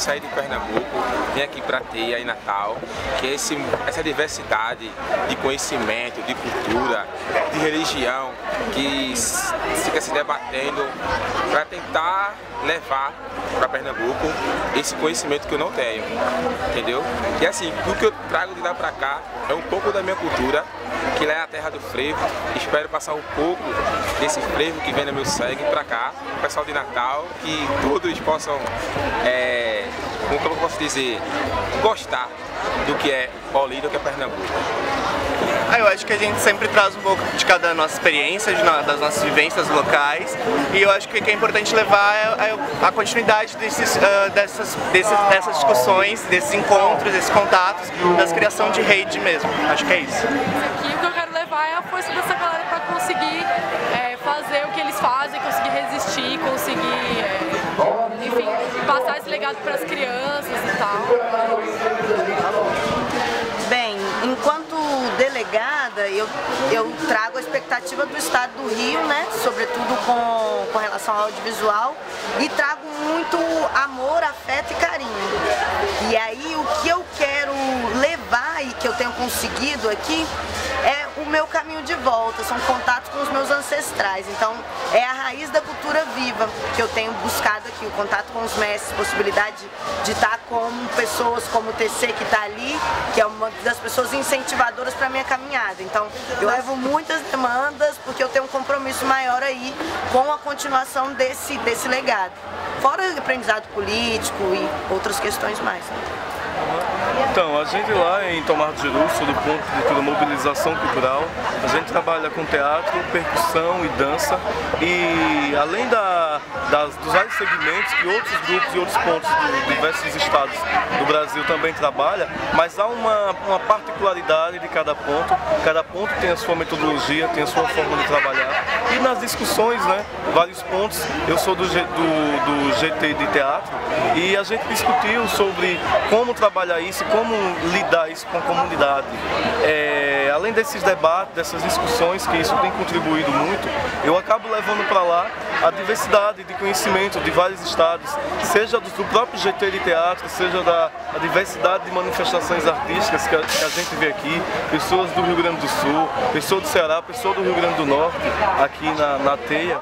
sair de Pernambuco, vem aqui para Teia, em Natal, que é essa diversidade de conhecimento, de cultura, de religião, que fica se debatendo para tentar levar para Pernambuco esse conhecimento que eu não tenho, entendeu? E assim, o que eu trago de lá para cá é um pouco da minha cultura, que lá é a terra do frevo. Espero passar um pouco desse frevo que vem no meu sangue para cá, o pessoal de Natal, que todos possam, como eu posso dizer, gostar do que é Olinda, do que é Pernambuco. Eu acho que a gente sempre traz um pouco de cada nossa experiência, das nossas vivências locais, e eu acho que o que é importante levar é a continuidade dessas discussões, desses encontros, desses contatos, das criação de rede mesmo. Acho que é isso. Aqui o que eu quero levar é a força dessa galera para conseguir fazer o que eles fazem, conseguir resistir, conseguir, enfim, passar esse legado para as crianças e tal. Bem, enquanto delegada, eu trago a expectativa do Estado do Rio, né, sobretudo com relação ao audiovisual, e trago muito amor, afeto e carinho. E aí o que eu quero levar e que eu tenho conseguido aqui é o meu caminho de volta, são contatos com os meus ancestrais. Então é a raiz da cultura viva que eu tenho buscado aqui, o contato com os mestres, possibilidade de estar com pessoas como o TC que está ali, que é uma das pessoas incentivadoras para a minha caminhada. Então eu levo muitas demandas porque eu tenho um compromisso maior aí com a continuação desse legado. Fora o aprendizado político e outras questões mais. Então, a gente lá em Tomar do Jeru, sob o ponto de cultura, mobilização cultural, a gente trabalha com teatro, percussão e dança, e além dos vários segmentos que outros grupos e outros pontos de diversos estados do Brasil também trabalham, mas há uma particularidade de cada ponto tem a sua metodologia, tem a sua forma de trabalhar, e nas discussões, né, vários pontos, eu sou do GT de teatro, e a gente discutiu sobre como trabalhar isso, como lidar isso com a comunidade. Além desses debates, dessas discussões, que isso tem contribuído muito, eu acabo levando para lá a diversidade de conhecimento de vários estados, seja do próprio GT de teatro, seja a diversidade de manifestações artísticas que a gente vê aqui, pessoas do Rio Grande do Sul, pessoas do Ceará, pessoas do Rio Grande do Norte, aqui na Teia.